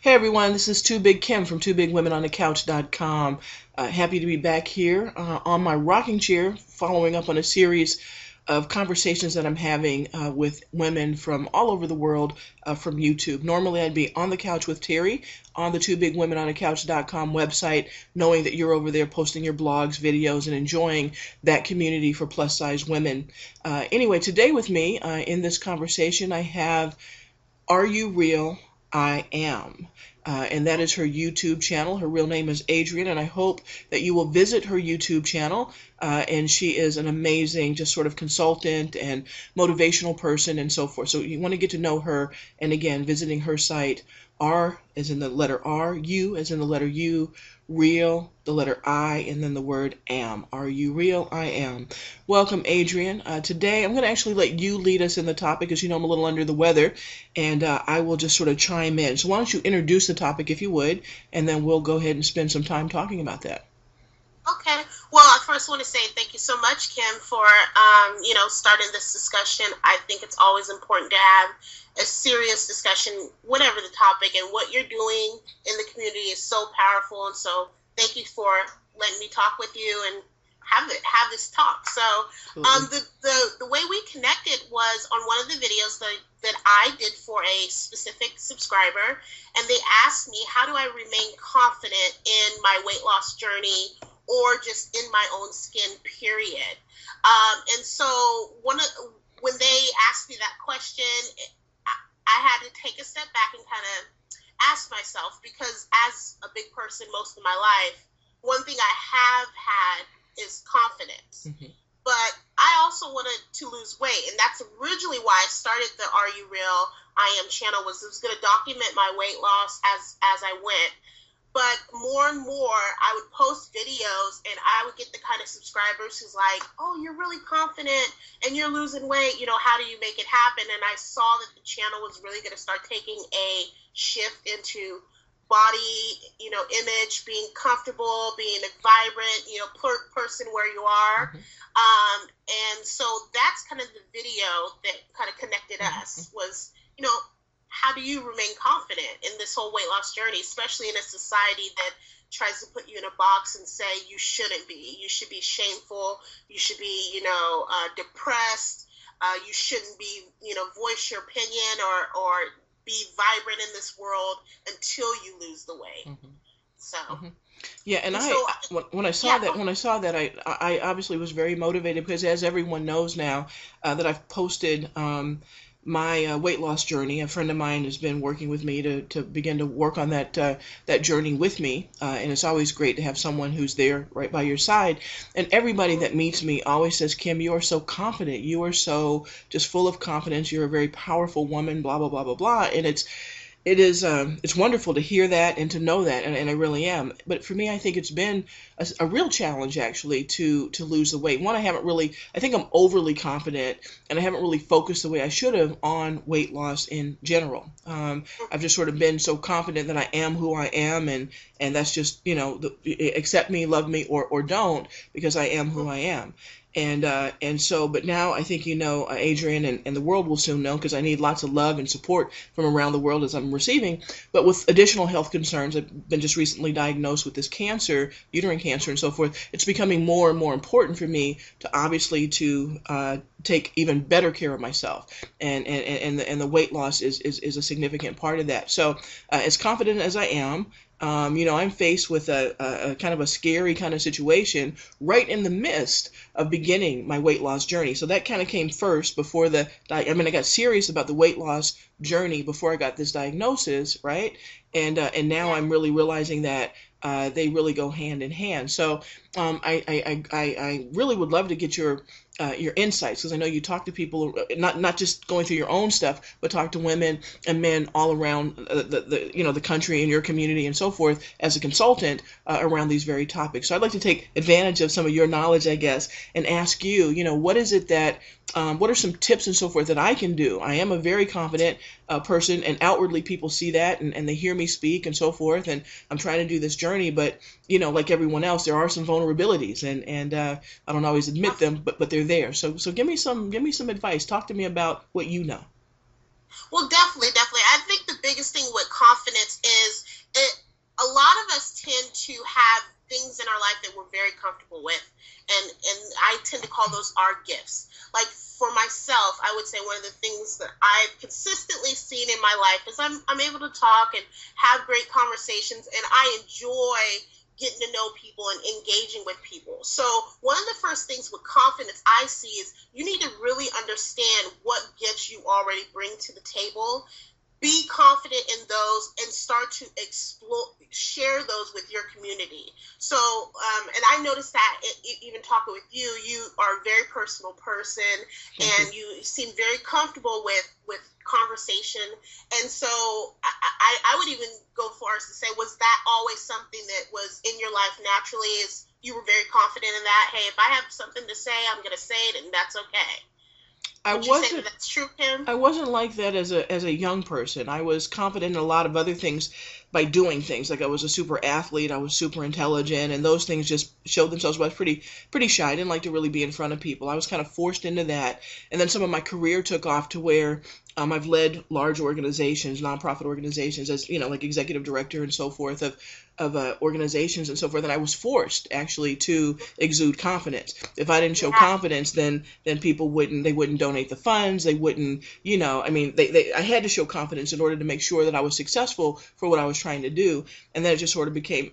Hey everyone, this is Too Big Kim from TwoBigWomenOnTheCouch.com. Happy to be back here on my rocking chair, following up on a series of conversations that I'm having with women from all over the world from YouTube. Normally I'd be on the couch with Terry on the TwoBigWomenOnTheCouch.com website, knowing that you're over there posting your blogs, videos, and enjoying that community for plus-size women. Anyway, today with me in this conversation I have Are You Real? I Am. And that is her YouTube channel. Her real name is Adrienne, and I hope that you will visit her YouTube channel. And she is an amazing, just sort of consultant and motivational person and so forth. So you want to get to know her, and again, visiting her site, R as in the letter R, U as in the letter U, real, the letter I, and then the word am. Are you real? I am. Welcome, Adrienne. Today, I'm going to actually let you lead us in the topic, as you know I'm a little under the weather, and I will just sort of chime in. So why don't you introduce the topic, if you would, and then we'll go ahead and spend some time talking about that. Okay. Well, I first want to say thank you so much, Kim, for starting this discussion. I think it's always important to have a serious discussion, whatever the topic, and what you're doing in the community is so powerful. And so, thank you for letting me talk with you and have this talk. So, the way we connected was on one of the videos that I did for a specific subscriber, and they asked me, how do I remain confident in my weight loss journey or just in my own skin, period. And so when they asked me that question, I had to take a step back and kind of ask myself, because as a big person most of my life, one thing I have had is confidence. Mm-hmm. But I also wanted to lose weight, and that's originally why I started the Are You Real? I Am channel, was going to document my weight loss as I went. But more and more, I would post videos, and I would get the kind of subscribers who's like, oh, you're really confident, and you're losing weight, how do you make it happen? And I saw that the channel was really going to start taking a shift into body, image, being comfortable, being a vibrant, person where you are. Mm-hmm. And so that's kind of the video that kind of connected us, was, how do you remain confident in this whole weight loss journey, especially in a society that tries to put you in a box and say you shouldn't be. You should be shameful. You should be, depressed. You shouldn't be, voice your opinion or be vibrant in this world until you lose the weight. Mm-hmm. So. Mm-hmm. Yeah, and when I saw that, I obviously was very motivated, because as everyone knows now that I've posted my weight loss journey. A friend of mine has been working with me to begin to work on that journey with me, and it's always great to have someone who's there right by your side. And everybody that meets me always says, Kim, you are so confident. You are so just full of confidence. You're a very powerful woman, blah, blah, blah, blah, blah. And it's wonderful to hear that and to know that, and I really am. But for me, I think it's been a real challenge, actually, to lose the weight. One, I think I'm overly confident, and I haven't really focused the way I should have on weight loss in general. I've just sort of been so confident that I am who I am, and that's just, accept me, love me, or don't, because I am who I am. And so, but now I think Adrienne, and the world will soon know, because I need lots of love and support from around the world as I'm receiving. But with additional health concerns, I've been just recently diagnosed with this cancer, uterine cancer and so forth. It's becoming more and more important for me to obviously take even better care of myself, and the weight loss is a significant part of that. So as confident as I am, I'm faced with a kind of a scary kind of situation right in the midst of beginning my weight loss journey. So that kind of came first before I got serious about the weight loss journey before I got this diagnosis, right? And now I'm really realizing that they really go hand in hand. So I really would love to get your insights, because I know you talk to people, not just going through your own stuff, but talk to women and men all around the country and your community and so forth as a consultant around these very topics. So I'd like to take advantage of some of your knowledge, I guess, and ask you, what is it that what are some tips and so forth that I can do? I am a very confident person, and outwardly people see that, and they hear me speak and so forth, and I'm trying to do this journey, but like everyone else, there are some vulnerabilities, and I don't always admit them, but they're there. So give me some advice. Talk to me about what you know. Well, definitely. I think the biggest thing with confidence is that we're very comfortable with. And I tend to call those our gifts. Like for myself, I would say one of the things that I've consistently seen in my life is I'm able to talk and have great conversations, and I enjoy getting to know people and engaging with people. So one of the first things with confidence I see is you need to really understand what gifts you already bring to the table. Be confident in those and start to share those with your community. So, and I noticed that even talking with you, you are a very personal person, and you seem very comfortable with conversation. And so I would even go far as to say, was that always something that was in your life naturally? Is you were very confident in that? Hey, if I have something to say, I'm going to say it, and that's okay. Would you say that's true, Kim? I wasn't like that as a young person. I was confident in a lot of other things by doing things. Like I was a super athlete, I was super intelligent, and those things just showed themselves. But I was pretty shy. I didn't like to really be in front of people. I was kind of forced into that. And then some of my career took off to where I've led large organizations, nonprofit organizations, as like executive director and so forth of organizations and so forth, and I was forced actually to exude confidence. If I didn't show confidence, then people wouldn't donate the funds. They wouldn't, I had to show confidence in order to make sure that I was successful for what I was trying to do, and then it just sort of became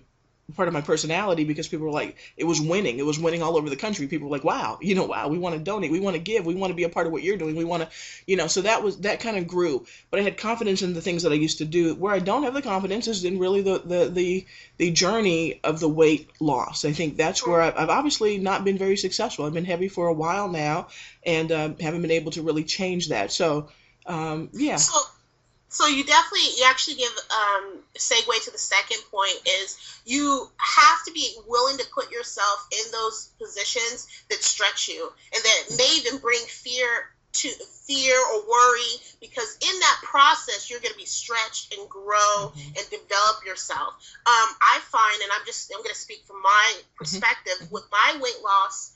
part of my personality because people were like, it was winning all over the country. People were like, wow, we want to donate, we want to give, we want to be a part of what you're doing, we want to, so that kind of grew. But I had confidence in the things that I used to do. Where I don't have the confidence is in really the journey of the weight loss. I think that's where I've obviously not been very successful. I've been heavy for a while now, and haven't been able to really change that. So, yeah. So you actually give segue to the second point is you have to be willing to put yourself in those positions that stretch you and that may even bring fear or worry, because in that process you're going to be stretched and grow and develop yourself. I find, and I'm going to speak from my perspective, with my weight loss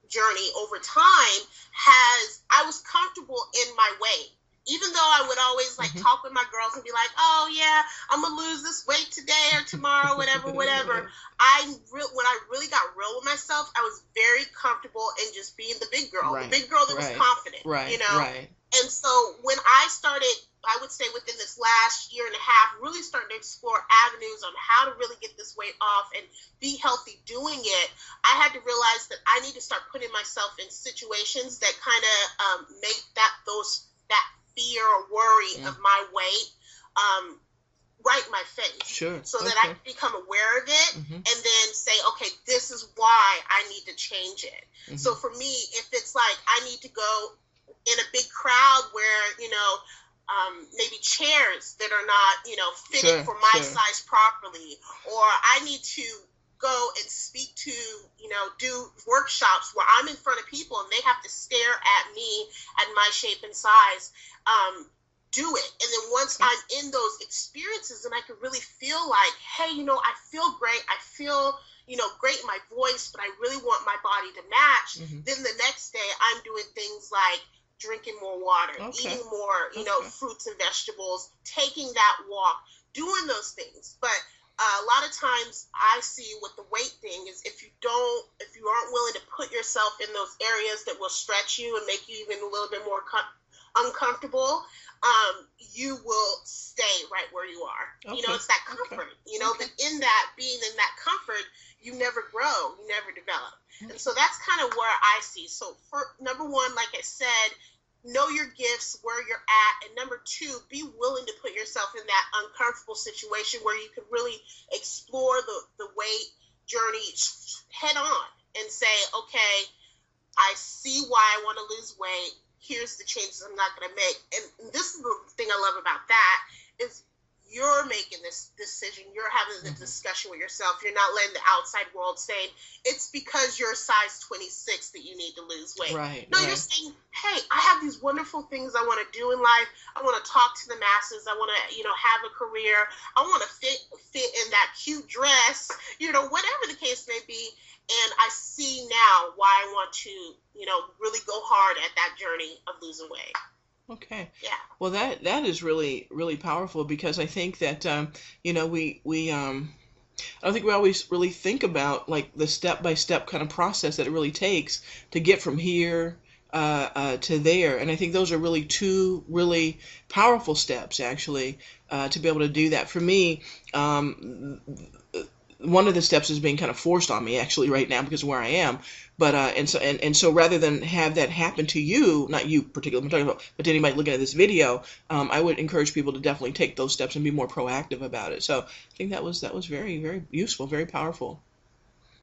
journey over time, I was comfortable in my weight. Even though I would always talk with my girls and be like, oh yeah, I'm gonna lose this weight today or tomorrow, whatever. When I really got real with myself, I was very comfortable in just being the big girl, the big girl that was confident, And so when I started, I would say within this last year and a half, really starting to explore avenues on how to really get this weight off and be healthy doing it, I had to realize that I need to start putting myself in situations that kind of make that fear or worry of my weight right in my face, so that I can become aware of it and then say, okay, this is why I need to change it. So for me, if it's like I need to go in a big crowd where maybe chairs that are not fitted for my size properly, or I need to go and speak to, do workshops where I'm in front of people and they have to stare at me at my shape and size, do it. And then once I'm in those experiences and I can really feel like, hey, I feel great. I feel, great in my voice, but I really want my body to match. Then the next day I'm doing things like drinking more water, eating more, fruits and vegetables, taking that walk, doing those things. But a lot of times I see with the weight thing is if you aren't willing to put yourself in those areas that will stretch you and make you even a little bit more uncomfortable, you will stay right where you are. It's that comfort, but in that, being in that comfort, you never grow, you never develop. And so that's kind of where I see. So for number one, like I said, know your gifts, where you're at, and number two, be willing to put yourself in that uncomfortable situation where you can really explore the weight journey head on and say, okay, I see why I want to lose weight. Here's the changes I'm not going to make. And this is the thing I love about that is you're making this decision. You're having the discussion with yourself. You're not letting the outside world saying it's because you're size 26 that you need to lose weight. You're saying, hey, I have these wonderful things I want to do in life. I want to talk to the masses. I want to, have a career. I want to fit in that cute dress, whatever the case may be. And I see now why I want to, really go hard at that journey of losing weight. Okay. Yeah. Well, that is really, really powerful, because I think that, we I don't think we always really think about like the step-by-step kind of process that it really takes to get from here to there. And I think those are really two really powerful steps, actually, to be able to do that. For me, one of the steps is being kind of forced on me actually right now because of where I am. But and so rather than have that happen to you, not you particularly, I'm talking about, but to anybody looking at this video, I would encourage people to definitely take those steps and be more proactive about it. So I think that was very, very useful, very powerful.